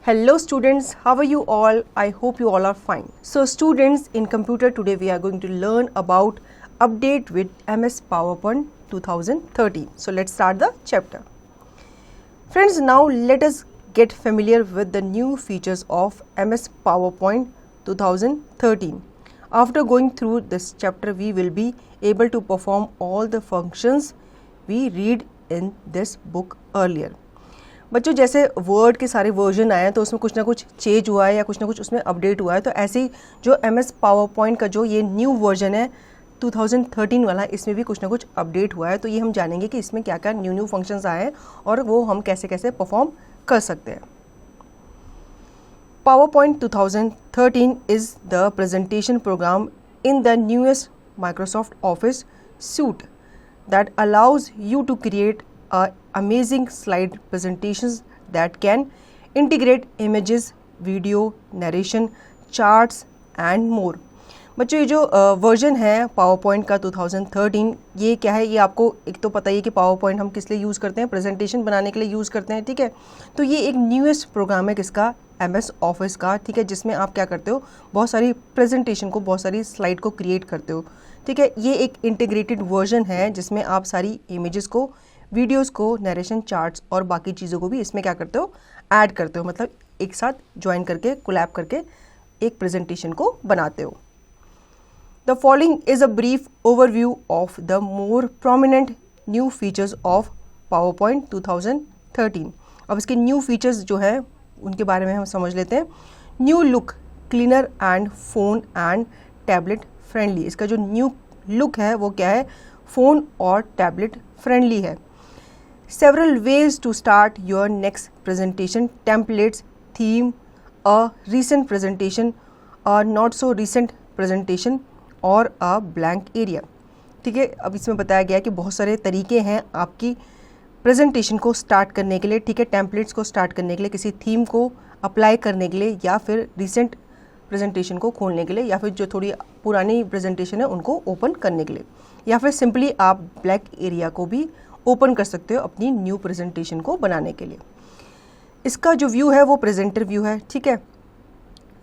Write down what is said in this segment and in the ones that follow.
Hello students, how are you all? I hope you all are fine. So students, in computer today we are going to learn about update with MS PowerPoint 2013. So let's start the chapter. Friends, now let us get familiar with the new features of MS PowerPoint 2013. After going through this chapter, we will be able to perform all the functions we read in this book earlier. बच्चों, जैसे word के सारे version आए हैं तो उसमें कुछ ना कुछ चेंज हुआ है या कुछ ना कुछ उसमें अपडेट हुआ है, तो ऐसे ही जो MS पावरपॉइंट का जो ये न्यू वर्जन है 2013 वाला, इसमें भी कुछ ना कुछ अपडेट हुआ है. तो ये हम जानेंगे कि इसमें क्या क्या न्यू फंक्शंस आए हैं और वो हम कैसे कैसे परफॉर्म कर सकते हैं. PowerPoint 2013 is the presentation program in the newest Microsoft Office suite that allows you to create amazing slide presentations that can integrate images, video, narration, charts and more. बच्चों, ये जो वर्जन है पावरपॉइंट का 2013, ये क्या है, ये आपको एक तो पता ही है कि पावरपॉइंट हम किस लिए यूज़ करते हैं, प्रेजेंटेशन बनाने के लिए यूज़ करते हैं. ठीक है, तो ये एक न्यूएस्ट प्रोग्राम है किसका, MS ऑफिस का. ठीक है, जिसमें आप क्या करते हो, बहुत सारी प्रेजेंटेशन को, बहुत सारी स्लाइड को क्रिएट करते हो. ठीक है, ये एक इंटीग्रेटेड वर्जन है जिसमें आप सारी इमेजेस को, वीडियोस को, नरेशन, चार्ट्स और बाकी चीज़ों को भी इसमें क्या करते हो, ऐड करते हो. मतलब एक साथ ज्वाइन करके, कोलैब करके एक प्रेजेंटेशन को बनाते हो. The following is a brief overview of the more prominent new features of PowerPoint 2013. अब इसके न्यू फीचर्स जो है उनके बारे में हम समझ लेते हैं. New look, cleaner and phone and tablet friendly. इसका जो न्यू लुक है वो क्या है, फ़ोन और टैबलेट फ्रेंडली है. Several ways to start your next presentation: templates, theme, a recent presentation, a not so recent presentation और a blank area. ठीक है, अब इसमें बताया गया है कि बहुत सारे तरीके हैं आपकी प्रेजेंटेशन को स्टार्ट करने के लिए. ठीक है, टेम्पलेट्स को स्टार्ट करने के लिए, किसी थीम को अप्लाई करने के लिए, या फिर रिसेंट प्रेजेंटेशन को खोलने के लिए, या फिर जो थोड़ी पुरानी प्रेजेंटेशन है उनको ओपन करने के लिए, या फिर सिंपली आप ब्लैक एरिया को भी ओपन कर सकते हो अपनी न्यू प्रेजेंटेशन को बनाने के लिए. इसका जो व्यू है वो प्रेजेंटर व्यू है. ठीक है,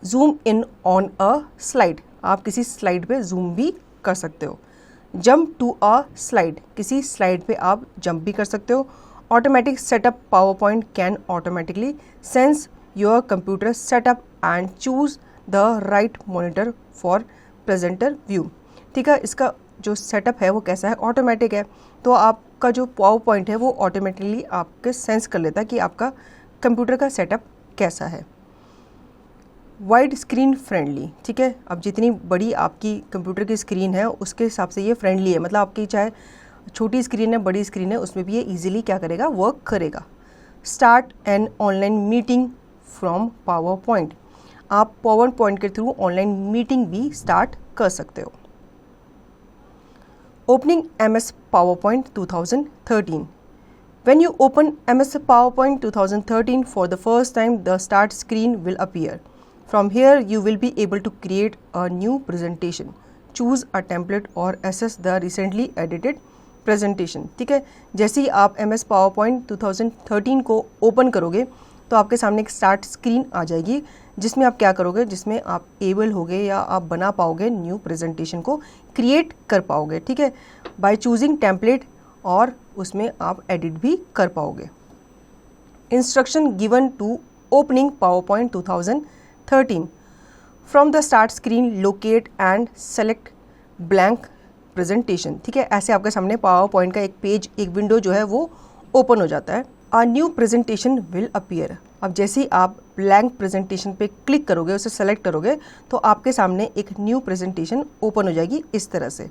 zoom in on a slide, आप किसी स्लाइड पे जूम भी कर सकते हो. जंप टू अ स्लाइड, किसी स्लाइड पे आप जंप भी कर सकते हो. Automatic setup, PowerPoint can automatically sense your computer setup and choose the right monitor for presenter view. ठीक है, इसका जो सेटअप है वो कैसा है, ऑटोमेटिक है. तो आपका जो पावरपॉइंट है वो ऑटोमेटिकली आपके सेंस कर लेता है कि आपका कंप्यूटर का सेटअप कैसा है. Wide screen friendly. ठीक है, अब जितनी बड़ी आपकी कंप्यूटर की स्क्रीन है उसके हिसाब से ये फ्रेंडली है. मतलब आपकी चाहे छोटी स्क्रीन है, बड़ी स्क्रीन है, उसमें भी ये इजीली क्या करेगा, वर्क करेगा. Start an online meeting from PowerPoint, आप पावरपॉइंट के थ्रू ऑनलाइन मीटिंग भी स्टार्ट कर सकते हो. Opening MS PowerPoint 2013. When you open MS PowerPoint 2013 for the first time, the start screen will appear. From here, you will be able to create a new presentation. Choose a template or access the recently edited presentation. ठीक है, जैसे ही आप MS PowerPoint 2013 को open करोगे तो आपके सामने एक स्टार्ट स्क्रीन आ जाएगी जिसमें आप क्या करोगे, जिसमें आप एबल होगे या आप बना पाओगे, न्यू प्रेजेंटेशन को क्रिएट कर पाओगे. ठीक है, बाय चूजिंग टेम्पलेट, और उसमें आप एडिट भी कर पाओगे. Instruction given to opening PowerPoint 2013. From the start screen locate and select blank presentation. ठीक है, ऐसे आपके सामने पावरपॉइंट का एक पेज, एक विंडो जो है वो ओपन हो जाता है. A new presentation will appear. अब जैसे ही आप ब्लैंक प्रेजेंटेशन पे क्लिक करोगे, उसे सेलेक्ट करोगे, तो आपके सामने एक न्यू प्रेजेंटेशन ओपन हो जाएगी इस तरह से.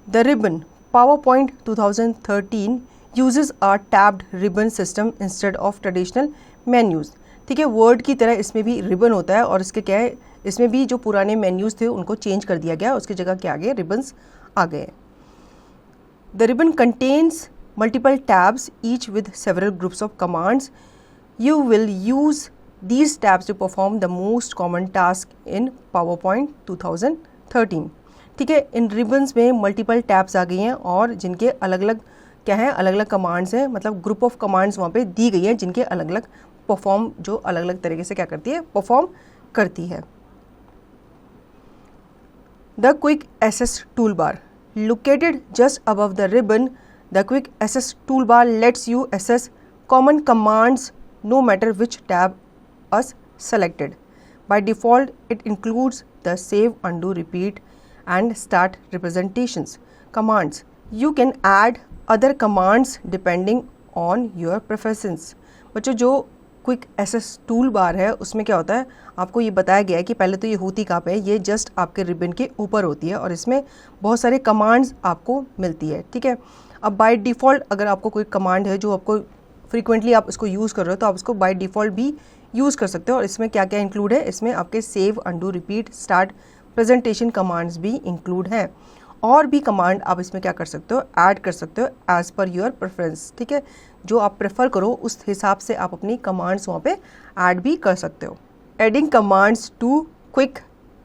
The ribbon, PowerPoint 2013 uses a tabbed ribbon system instead of traditional menus. ठीक है, वर्ड की तरह इसमें भी रिबन होता है, और इसके क्या है, इसमें भी जो पुराने मेन्यूज थे उनको चेंज कर दिया गया, उसकी जगह क्या आ गए, रिबन्स आ गए. The ribbon contains multiple tabs, each with several groups of commands. You will use these tabs to perform the most common task in PowerPoint 2013. ठीक है, इन रिबन्स में मल्टीपल टैब्स आ गई हैं और जिनके अलग अलग क्या है, अलग अलग कमांड्स हैं. मतलब ग्रुप ऑफ कमांड्स वहाँ पे दी गई हैं जिनके अलग अलग परफॉर्म, जो अलग अलग तरीके से क्या करती है, परफॉर्म करती है। The quick access tool bar located just above the ribbon, the quick access toolbar lets you access common commands no matter which tab is selected. By default, it includes the save, undo, repeat and start representations commands. You can add other commands depending on your preferences. बच्चों, जो quick access tool बार है उसमें क्या होता है, आपको ये बताया गया है कि पहले तो ये होती कहाँ पे है, ये जस्ट आपके रिबन के ऊपर होती है और इसमें बहुत सारे कमांड्स आपको मिलती है। ठीक है, अब बाय डिफ़ॉल्ट अगर आपको कोई कमांड है जो आपको फ्रीक्वेंटली आप इसको यूज़ कर रहे हो तो आप उसको बाय डिफ़ॉल्ट भी यूज़ कर सकते हो। और इसमें क्या क्या इंक्लूड है, इसमें आपके save, undo, repeat, start, presentation commands भी इंक्लूड हैं। और भी कमांड आप इसमें क्या कर सकते हो, ऐड कर सकते हो एज़ पर योर प्रेफरेंस। ठीक है, जो आप प्रेफर करो उस हिसाब से आप अपनी कमांड्स वहाँ पे ऐड भी कर सकते हो। Adding commands to quick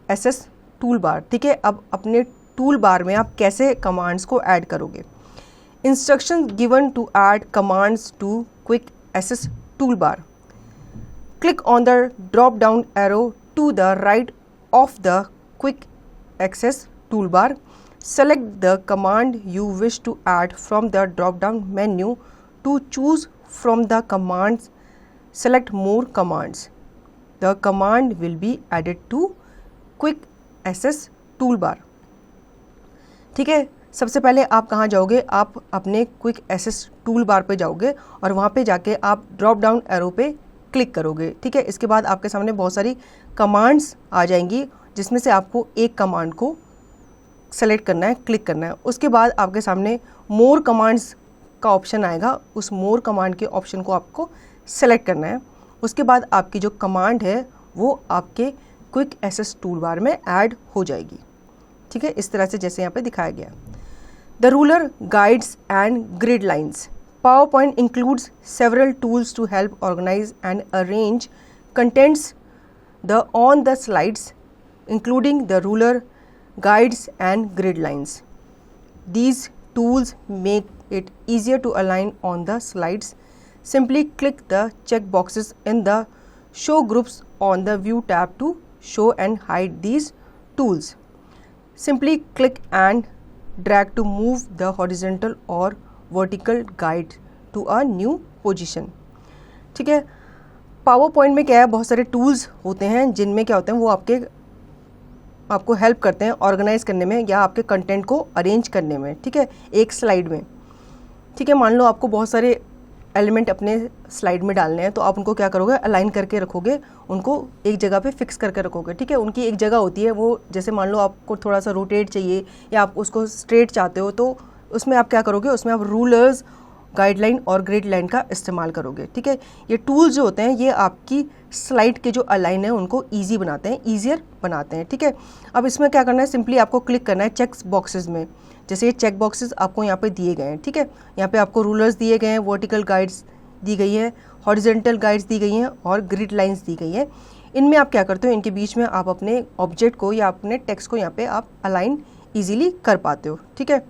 access tool bar. ठीक है, अब अपने टूल बार में आप कैसे कमांड्स को ऐड करोगे। Instruction given to add commands to quick access tool bar. Click on the drop down arrow to the right of the quick access tool bar. Select the command you wish to add from the drop down menu. To choose from the commands, select more commands. The command will be added to quick access toolbar. ठीक है, सबसे पहले आप कहाँ जाओगे, आप अपने quick access tool बार पे जाओगे और वहाँ पे जाके आप ड्रॉप डाउन एरो पे क्लिक करोगे। ठीक है, इसके बाद आपके सामने बहुत सारी कमांड्स आ जाएंगी जिसमें से आपको एक कमांड को सेलेक्ट करना है, क्लिक करना है। उसके बाद आपके सामने मोर कमांड्स का ऑप्शन आएगा, उस मोर कमांड के ऑप्शन को आपको सेलेक्ट करना है। उसके बाद आपकी जो कमांड है वो आपके क्विक एसेस टूल बार में ऐड हो जाएगी। ठीक है, इस तरह से जैसे यहाँ पे दिखाया गया। The ruler, guides and grid lines. PowerPoint includes several tools to help organize and arrange contents on the slides, including the ruler, guides and grid lines. These tools make it easier to align on the slides. Simply click the check boxes in the Show Groups on the View tab to show and hide these tools. Simply click and drag to move the horizontal or vertical guide to a new position. ठीक है, power point में क्या है, बहुत सारे tools होते हैं जिनमें क्या होते हैं वो आपको हेल्प करते हैं ऑर्गेनाइज करने में या आपके कंटेंट को अरेंज करने में। ठीक है, एक स्लाइड में। ठीक है, मान लो आपको बहुत सारे एलिमेंट अपने स्लाइड में डालने हैं तो आप उनको क्या करोगे, अलाइन करके रखोगे, उनको एक जगह पे फिक्स करके रखोगे। ठीक है, उनकी एक जगह होती है, वो जैसे मान लो आपको थोड़ा सा रोटेट चाहिए या आप उसको स्ट्रेट चाहते हो तो उसमें आप क्या करोगे, उसमें आप रूलर्स, गाइडलाइन और ग्रिड लाइन का इस्तेमाल करोगे। ठीक है, ये टूल्स जो होते हैं ये आपकी स्लाइड के जो अलाइन है उनको ईजी बनाते हैं, ईजियर बनाते हैं। ठीक है, अब इसमें क्या करना है, सिंपली आपको क्लिक करना है चेक बॉक्सेस में। जैसे ये चेक बॉक्सेस आपको यहाँ पे दिए गए हैं। ठीक है, यहाँ पे आपको रूलर्स दिए गए हैं, वर्टिकल गाइड्स दी गई है, हॉरिजॉन्टल गाइड्स दी गई हैं और ग्रिड लाइन्स दी गई हैं। इनमें आप क्या करते हो, इनके बीच में आप अपने ऑब्जेक्ट को या अपने टेक्स्ट को यहाँ पे आप अलाइन ईजिली कर पाते हो। ठीक है,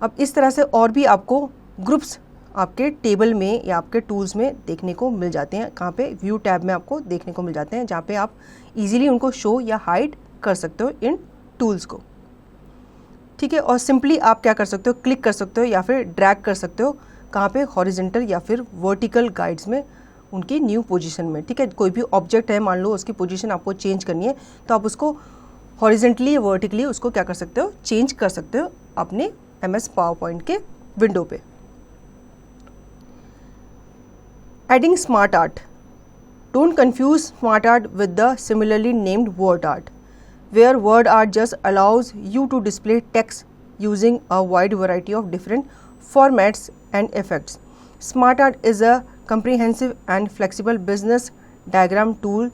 अब इस तरह से और भी आपको ग्रुप्स आपके टेबल में या आपके टूल्स में देखने को मिल जाते हैं। कहाँ पे, व्यू टैब में आपको देखने को मिल जाते हैं, जहाँ पे आप इजीली उनको शो या हाइड कर सकते हो इन टूल्स को। ठीक है, और सिंपली आप क्या कर सकते हो, क्लिक कर सकते हो या फिर ड्रैग कर सकते हो, कहाँ पे, हॉरिजॉन्टल या फिर वर्टिकल गाइड्स में उनकी न्यू पोजीशन में। ठीक है, कोई भी ऑब्जेक्ट है, मान लो उसकी पोजीशन आपको चेंज करनी है तो आप उसको हॉरिजॉन्टली या वर्टिकली उसको क्या कर सकते हो, चेंज कर सकते हो अपने MS PowerPoint के विंडो पे। Adding smart art. Don't confuse smart art with the similarly named word art, where word art just allows you to display text using a wide variety of different formats and effects. Smart art is a comprehensive and flexible business diagram tool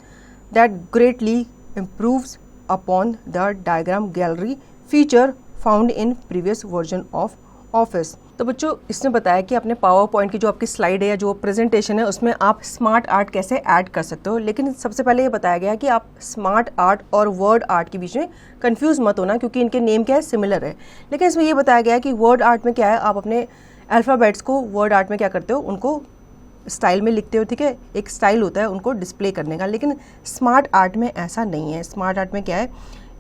that greatly improves upon the diagram gallery feature found in previous version of office. तो बच्चों, इसने बताया कि अपने power point की जो आपकी slide है या जो प्रेजेंटेशन है उसमें आप स्मार्ट आर्ट कैसे ऐड कर सकते हो। लेकिन सबसे पहले ये बताया गया कि आप स्मार्ट आर्ट और वर्ड आर्ट के बीच में कंफ्यूज मत होना, क्योंकि इनके नेम क्या है, सिमिलर है। लेकिन इसमें ये बताया गया कि वर्ड आर्ट में क्या है, आप अपने अल्फ़ाबेट्स को वर्ड आर्ट में क्या करते हो, उनको स्टाइल में लिखते हो, ठीक है, एक स्टाइल होता है उनको डिस्प्ले करने का, लेकिन स्मार्ट आर्ट में ऐसा नहीं है। स्मार्ट आर्ट में क्या है,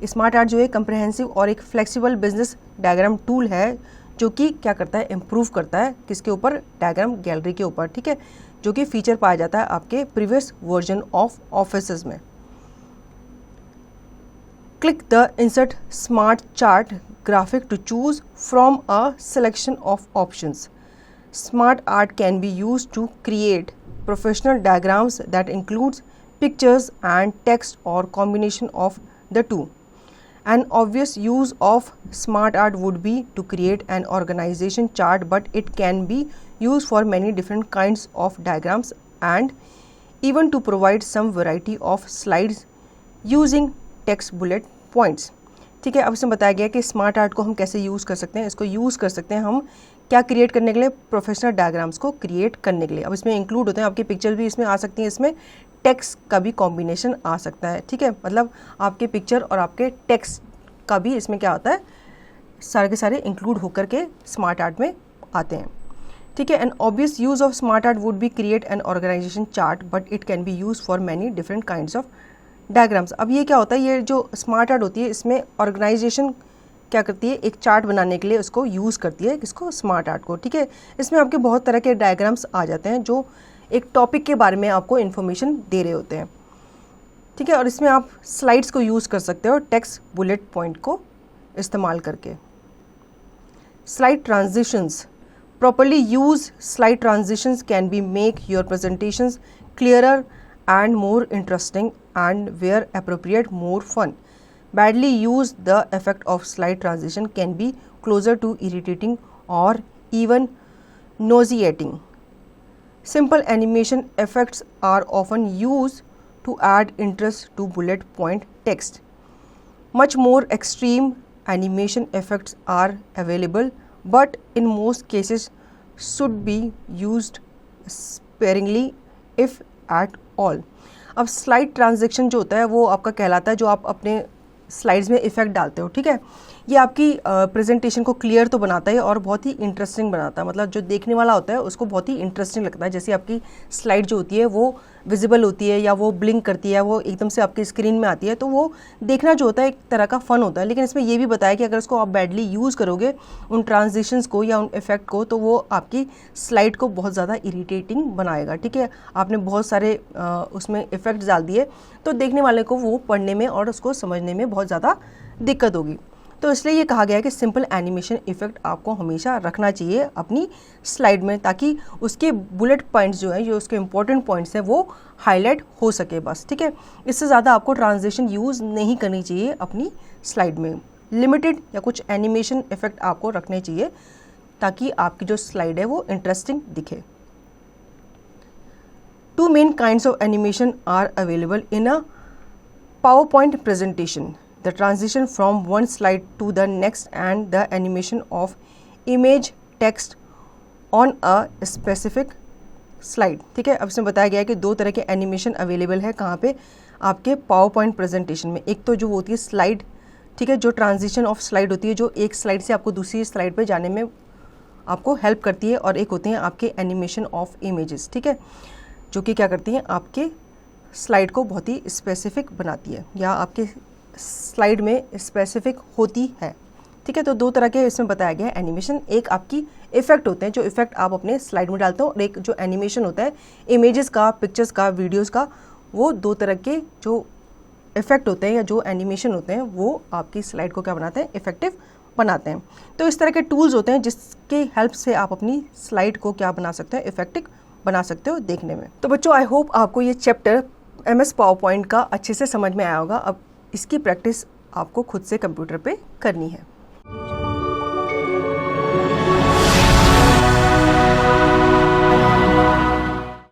स्मार्ट आर्ट जो है कंप्रहेंसिव और एक फ्लेक्सिबल बिजनेस डायग्राम टूल है जो कि क्या करता है, इम्प्रूव करता है किसके ऊपर, डायग्राम गैलरी के ऊपर, ठीक है, जो कि फीचर पाया जाता है आपके प्रीवियस वर्जन ऑफ ऑफिस में। Click the insert smart chart graphic to choose from a selection of options. Smart art can be used to create professional diagrams that includes pictures and text or combination of the two. An obvious use of smart art would be to create an organization chart, but it can be used for many different kinds of diagrams and even to provide some variety of slides using text bullet points. ठीक है, अब इसमें बताया गया कि smart art को हम कैसे यूज़ कर सकते हैं। इसको यूज़ कर सकते हैं हम क्या क्रिएट करने के लिए, प्रोफेशनल डायग्राम्स को क्रिएट करने के लिए। अब इसमें इंक्लूड होते हैं आपकी पिक्चर भी इसमें आ सकती हैं, इसमें टेक्स्ट का भी कॉम्बिनेशन आ सकता है, ठीक है, मतलब आपके पिक्चर और आपके टेक्स्ट का भी इसमें क्या होता है, सारे के सारे इंक्लूड होकर के स्मार्ट आर्ट में आते हैं, ठीक है। An obvious use of smart art would be create an organisation chart, but it can be use for many different kinds of diagrams. अब ये क्या होता है, ये जो स्मार्ट आर्ट होती है इसमें ऑर्गेनाइजेशन क्या करती है, एक चार्ट बनाने के लिए उसको यूज़ करती है, किसको, स्मार्ट आर्ट को, ठीक है। इसमें आपके बहुत तरह के डायग्राम्स आ जाते हैं जो एक टॉपिक के बारे में आपको इन्फॉर्मेशन दे रहे होते हैं, ठीक है, और इसमें आप स्लाइड्स को यूज़ कर सकते हो टेक्स्ट बुलेट पॉइंट को इस्तेमाल करके। Slide transitions, properly use slide transitions can be make your presentations clearer and more interesting and where appropriate more fun. Badly used, the effect of slide transition can be closer to irritating or even nauseating. Simple animation effects are often used to add interest to bullet point text. Much more extreme animation effects are available, but in most cases should be used sparingly if at all. अब slide transaction जो होता है वो आपका कहलाता है जो आप अपने स्लाइड्स में इफेक्ट डालते हो, ठीक है, ये आपकी प्रेजेंटेशन को क्लियर तो बनाता है और बहुत ही इंटरेस्टिंग बनाता है, मतलब जो देखने वाला होता है उसको बहुत ही इंटरेस्टिंग लगता है। जैसे आपकी स्लाइड जो होती है वो विजिबल होती है या वो ब्लिंक करती है, वो एकदम से आपकी स्क्रीन में आती है, तो वो देखना जो होता है एक तरह का फ़न होता है। लेकिन इसमें ये भी बताया कि अगर इसको आप बैडली यूज़ करोगे उन ट्रांजिशंस को या उन इफेक्ट को, तो वो आपकी स्लाइड को बहुत ज़्यादा इरीटेटिंग बनाएगा, ठीक है। आपने बहुत सारे उसमें इफेक्ट डाल दिए तो देखने वाले को वो पढ़ने में और उसको समझने में बहुत ज़्यादा दिक्कत होगी। तो इसलिए ये कहा गया है कि सिंपल एनिमेशन इफेक्ट आपको हमेशा रखना चाहिए अपनी स्लाइड में, ताकि उसके बुलेट पॉइंट्स जो हैं, जो उसके इंपॉर्टेंट पॉइंट्स हैं, वो हाईलाइट हो सके बस, ठीक है। इससे ज़्यादा आपको ट्रांजिशन यूज़ नहीं करनी चाहिए अपनी स्लाइड में। लिमिटेड या कुछ एनिमेशन इफेक्ट आपको रखने चाहिए ताकि आपकी जो स्लाइड है वो इंटरेस्टिंग दिखे। Two main kinds of animation are available in a PowerPoint presentation: the transition from one slide to the next and the animation of image text on a specific slide। ठीक है, अब इसमें बताया गया है कि दो तरह के एनिमेशन अवेलेबल है कहाँ पे, आपके PowerPoint प्रेजेंटेशन में। एक तो जो होती है स्लाइड, ठीक है, जो ट्रांजिशन ऑफ स्लाइड होती है, जो एक स्लाइड से आपको दूसरी स्लाइड पे जाने में आपको हेल्प करती है, और एक होती हैं आपके एनिमेशन ऑफ इमेजेस, ठीक है, जो कि क्या करती हैं, आपके स्लाइड को बहुत ही स्पेसिफिक बनाती है या आपके स्लाइड में स्पेसिफिक होती है, ठीक है। तो दो तरह के इसमें बताया गया है एनिमेशन। एक आपकी इफेक्ट होते हैं, जो इफेक्ट आप अपने स्लाइड में डालते हो, और एक जो एनिमेशन होता है इमेजेस का, पिक्चर्स का, वीडियोस का, वो दो तरह के जो इफेक्ट होते हैं या जो एनिमेशन होते हैं वो आपकी स्लाइड को क्या बनाते हैं, इफेक्टिव बनाते हैं। तो इस तरह के टूल्स होते हैं जिसके हेल्प से आप अपनी स्लाइड को क्या बना सकते हैं, इफेक्टिव बना सकते हो देखने में। तो बच्चों, आई होप आपको ये चैप्टर MS पावरपॉइंट का अच्छे से समझ में आया होगा। अब इसकी प्रैक्टिस आपको खुद से कंप्यूटर पे करनी है।